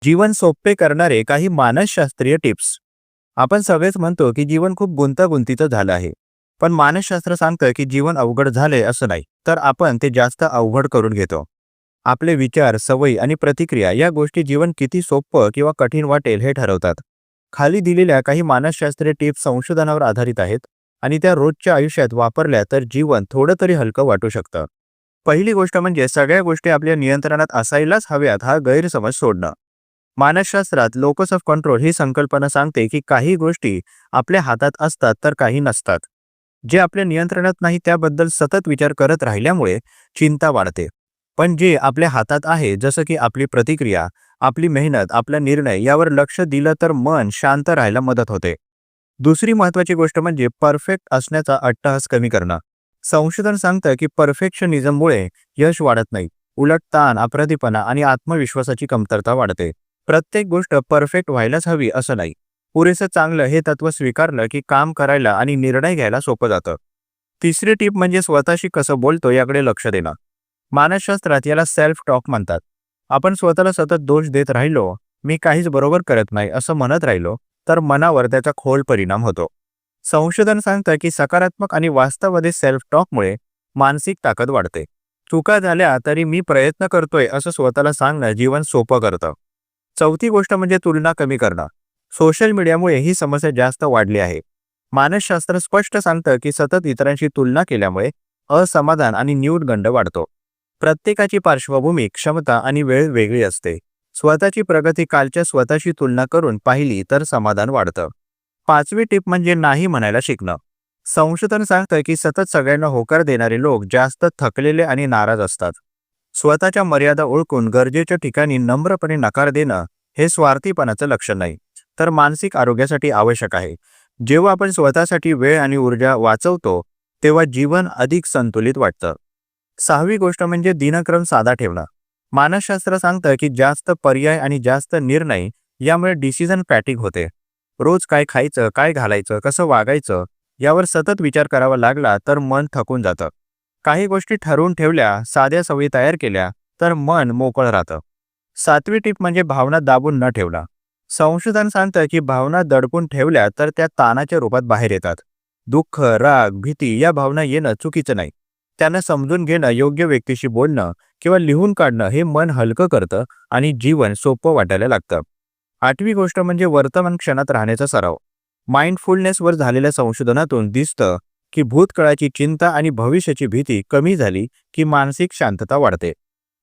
जीवन सोपे करणारे काही मानसशास्त्रीय टिप्स. आपण सगळेच म्हणतो की जीवन खूप गुंतागुंतीचं झालं आहे. पण मानसशास्त्र सांगतं की जीवन अवघड झाले असं नाही, तर आपण ते जास्त अवघड करून घेतो. आपले विचार, सवयी आणि प्रतिक्रिया या गोष्टी जीवन किती सोपं किंवा कठीण वाटेल हे ठरवतात. खाली दिलेल्या काही मानसशास्त्रीय टिप्स संशोधनावर आधारित आहेत आणि त्या रोजच्या आयुष्यात वापरल्या तर जीवन थोडं तरी हलकं वाटू शकतं. पहिली गोष्ट म्हणजे सगळ्या गोष्टी आपल्या नियंत्रणात असायलाच हव्यात हा गैरसमज सोडणं. मानसशास्त्रात लोकस ऑफ कंट्रोल ही संकल्पना सांगते की काही गोष्टी आपल्या हातात असतात तर काही नसतात. जे आपल्या नियंत्रणात नाही त्याबद्दल सतत विचार करत राहिल्यामुळे चिंता वाढते. पण जे आपल्या हातात आहे, जसं की आपली प्रतिक्रिया, आपली मेहनत, आपला निर्णय यावर लक्ष दिलं तर मन शांत राहायला मदत होते. दुसरी महत्त्वाची गोष्ट म्हणजे परफेक्ट असण्याचा अट्टहास कमी करणं. संशोधन सांगतं की परफेक्शनिझममुळे यश वाढत नाही. उलट ताण, अपराधीपणा आणि आत्मविश्वासाची कमतरता वाढते. प्रत्येक गोष्ट परफेक्ट व्हायलाच हवी असं नाही. पुरेसं चांगलं हे तत्व स्वीकारलं की काम करायला आणि निर्णय घ्यायला सोपं जातं. तिसरी टीप म्हणजे स्वतःशी कसं बोलतो याकडे लक्ष देणं. मानसशास्त्रात याला सेल्फ टॉक म्हणतात. आपण स्वतःला सतत दोष देत राहिलो, मी काहीच बरोबर करत नाही असं म्हणत राहिलो, तर मनावर त्याचा खोल परिणाम होतो. संशोधन सांगतं की सकारात्मक आणि वास्तववादी सेल्फ टॉकमुळे मानसिक ताकद वाढते. चुका झाल्या तरी मी प्रयत्न करतोय असं स्वतःला सांगणं जीवन सोपं करतं. चौथी गोष्ट म्हणजे तुलना कमी करणं. सोशल मीडियामुळे ही समस्या जास्त वाढली आहे. मानसशास्त्र स्पष्ट सांगतं की सतत इतरांशी तुलना केल्यामुळे असमाधान आणि न्यूनगंड वाढतो. प्रत्येकाची पार्श्वभूमी, क्षमता आणि वेळ वेगळी असते. स्वतःची प्रगती कालच्या स्वतःशी तुलना करून पाहिली तर समाधान वाढतं. पाचवी टीप म्हणजे नाही म्हणायला शिकणं. संशोधन सांगतं की सतत सगळ्यांना होकार देणारे लोक जास्त थकलेले आणि नाराज असतात. स्वतःच्या मर्यादा ओळखून गरजेच्या ठिकाणी नम्रपणे नकार देणं हे स्वार्थीपणाचं लक्षण नाही, तर मानसिक आरोग्यासाठी आवश्यक आहे. जेव्हा आपण स्वतःसाठी वेळ आणि ऊर्जा वाचवतो तेव्हा जीवन अधिक संतुलित वाटतं. सहावी गोष्ट म्हणजे दिनक्रम साधा ठेवणं. मानसशास्त्र सांगतं की जास्त पर्याय आणि जास्त निर्णय यामुळे डिसिजन फॅटिग होते. रोज काय खायचं, काय घालायचं, कसं वागायचं यावर सतत विचार करावा लागला तर मन थकून जातं. काही गोष्टी ठरवून ठेवल्या, साध्या सवयी तयार केल्या तर मन मोकळं राहतं. सातवी टीप म्हणजे भावना दाबून न ठेवणं. संशोधन सांगतं की भावना दडपून ठेवल्या तर त्या ताणाच्या रूपात बाहेर येतात. दुःख, राग, भीती या भावना येणं चुकीचं नाही. त्यांना समजून घेणं, योग्य व्यक्तीशी बोलणं किंवा लिहून काढणं हे मन हलकं करतं आणि जीवन सोपं वाटायला लागतं. आठवी गोष्ट म्हणजे वर्तमान क्षणात राहण्याचा सराव. माइंडफुलनेसवर झालेल्या संशोधनातून दिसतं की भूतकाळाची चिंता आणि भविष्याची भीती कमी झाली की मानसिक शांतता वाढते.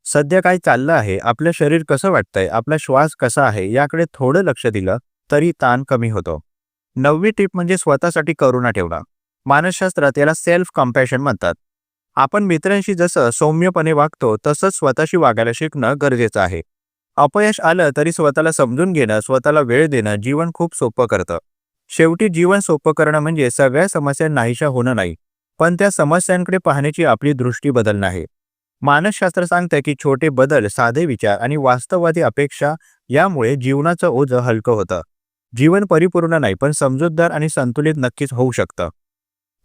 सध्या काय चाललं आहे, आपलं शरीर कसं वाटतंय, आपला श्वास कसा आहे याकडे थोडं लक्ष दिलं तरी ताण कमी होतो. नववी टीप म्हणजे स्वतःसाठी करुणा ठेवणं. मानसशास्त्रात याला सेल्फ कम्पॅशन म्हणतात. आपण मित्रांशी जसं सौम्यपणे वागतो तसंच स्वतःशी वागायला शिकणं गरजेचं आहे. अपयश आलं तरी स्वतःला समजून घेणं, स्वतःला वेळ देणं जीवन खूप सोपं करतं. शेवटी जीवन सोपं करणं म्हणजे सगळ्या समस्या नाहीशा होणं नाही, पण त्या समस्यांकडे पाहण्याची आपली दृष्टी बदलणं आहे. मानसशास्त्र सांगतं की छोटे बदल, साधे विचार आणि वास्तववादी अपेक्षा यामुळे जीवनाचं ओझं हलकं होतं. जीवन परिपूर्ण नाही, पण समजूतदार आणि संतुलित नक्कीच होऊ शकतं.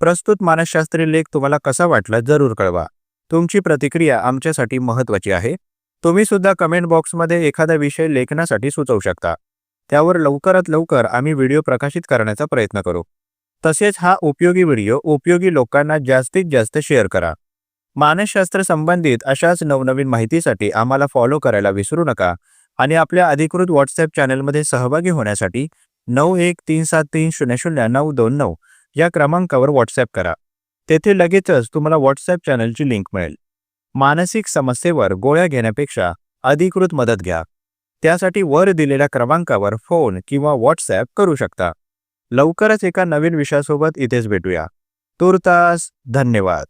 प्रस्तुत मानसशास्त्रीय लेख तुम्हाला कसा वाटला जरूर कळवा. तुमची प्रतिक्रिया आमच्यासाठी महत्त्वाची आहे. तुम्ही सुद्धा कमेंट बॉक्समध्ये एखादा विषय लेखनासाठी सुचवू शकता. त्यावर लवकरात लवकर आम्ही व्हिडिओ प्रकाशित करण्याचा प्रयत्न करू. तसेच हा उपयोगी व्हिडिओ उपयोगी लोकांना जास्तीत जास्त शेअर करा. मानसशास्त्र संबंधित अशाच नवनवीन माहितीसाठी आम्हाला फॉलो करायला विसरू नका आणि आपल्या अधिकृत व्हॉट्सॲप चॅनलमध्ये सहभागी होण्यासाठी 9137300929 या क्रमांकावर व्हॉट्सॲप करा. तेथे लगेचच तुम्हाला व्हॉट्सॲप चॅनलची लिंक मिळेल. मानसिक समस्येवर गोळ्या घेण्यापेक्षा अधिकृत मदत घ्या. त्यासाठी वर दिलेल्या क्रमांकावर फोन किंवा व्हॉट्सॲप करू शकता. लवकरच एका नवीन विषयासोबत इथेच भेटूया. तूर्तास धन्यवाद.